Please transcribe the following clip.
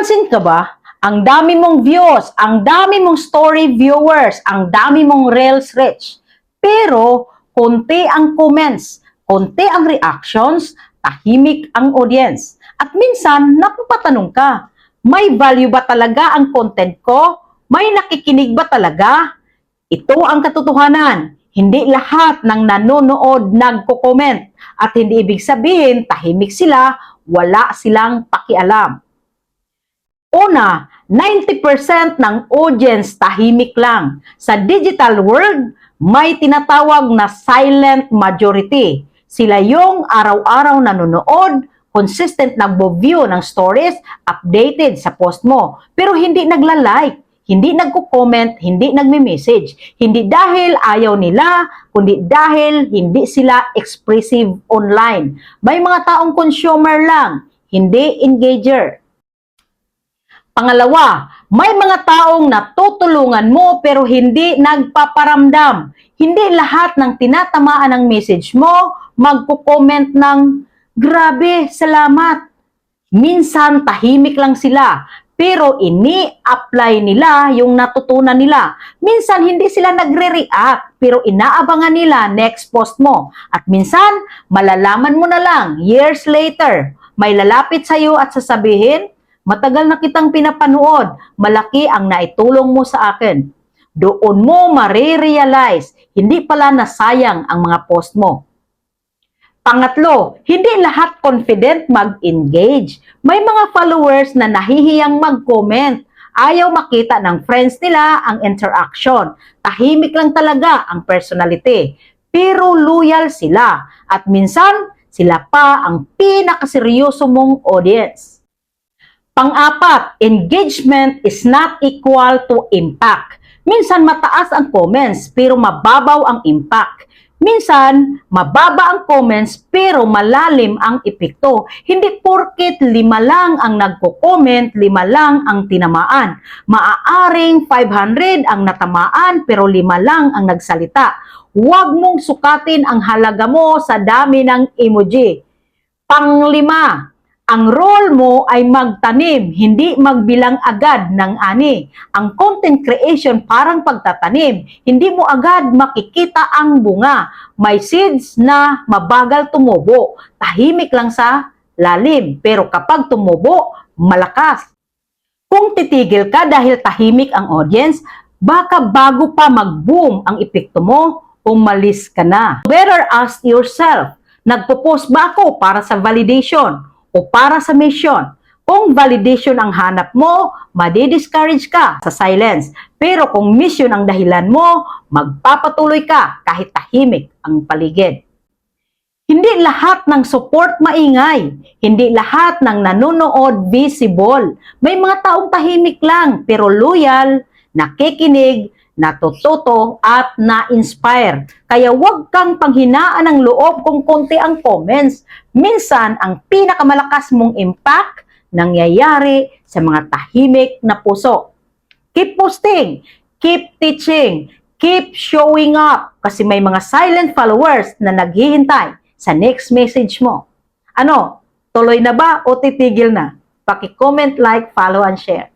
Napapansin ka ba? Ang dami mong views, ang dami mong story viewers, ang dami mong reels reach. Pero, konti ang comments, konti ang reactions, tahimik ang audience. At minsan, napapatanong ka, may value ba talaga ang content ko? May nakikinig ba talaga? Ito ang katotohanan. Hindi lahat ng nanonood nagko-comment. At hindi ibig sabihin, tahimik sila, wala silang pakialam. Una, 90% ng audience tahimik lang. Sa digital world, may tinatawag na silent majority. Sila yung araw-araw nanonood, consistent nagbo-view ng stories, updated sa post mo. Pero hindi nagla-like, hindi nagko-comment, hindi nagme-message. Hindi dahil ayaw nila, kundi dahil hindi sila expressive online. May mga taong consumer lang, hindi engager. Pangalawa, may mga taong natutulungan mo pero hindi nagpaparamdam. Hindi lahat ng tinatamaan ng message mo magko-comment ng grabe, salamat. Minsan tahimik lang sila pero ini-apply nila yung natutunan nila. Minsan hindi sila nagre-react pero inaabangan nila next post mo. At minsan malalaman mo na lang years later, may lalapit sa iyo at sasabihin, matagal na kitang pinapanood, malaki ang naitulong mo sa akin. Doon mo marirealize, hindi pala nasayang ang mga post mo. Pangatlo, hindi lahat confident mag-engage. May mga followers na nahihiyang mag-comment. Ayaw makita ng friends nila ang interaction. Tahimik lang talaga ang personality. Pero loyal sila. At minsan, sila pa ang pinakaseryoso mong audience. Pang-apat, engagement is not equal to impact. Minsan mataas ang comments pero mababaw ang impact. Minsan mababa ang comments pero malalim ang epekto. Hindi porket 5 lang ang nagko-comment, 5 lang ang tinamaan. Maaaring 500 ang natamaan pero 5 lang ang nagsalita. Huwag mong sukatin ang halaga mo sa dami ng emoji. Pang-5, ang role mo ay magtanim, hindi magbilang agad ng ani. Ang content creation parang pagtatanim. Hindi mo agad makikita ang bunga. May seeds na mabagal tumubo. Tahimik lang sa lalim. Pero kapag tumubo, malakas. Kung titigil ka dahil tahimik ang audience, baka bago pa mag-boom ang epekto mo, umalis ka na. Better ask yourself, nagpo-post ba ako para sa validation o para sa mission? Kung validation ang hanap mo, madi-discourage ka sa silence. Pero kung mission ang dahilan mo, magpapatuloy ka kahit tahimik ang paligid. Hindi lahat ng support maingay. Hindi lahat ng nanonood visible. May mga taong tahimik lang pero loyal, nakikinig, natututo at na-inspire. Kaya huwag kang panghinaan ng loob kung konti ang comments. Minsan, ang pinakamalakas mong impact nangyayari sa mga tahimik na puso. Keep posting, keep teaching, keep showing up kasi may mga silent followers na naghihintay sa next message mo. Ano? Tuloy na ba o titigil na? Paki-comment, like, follow, and share.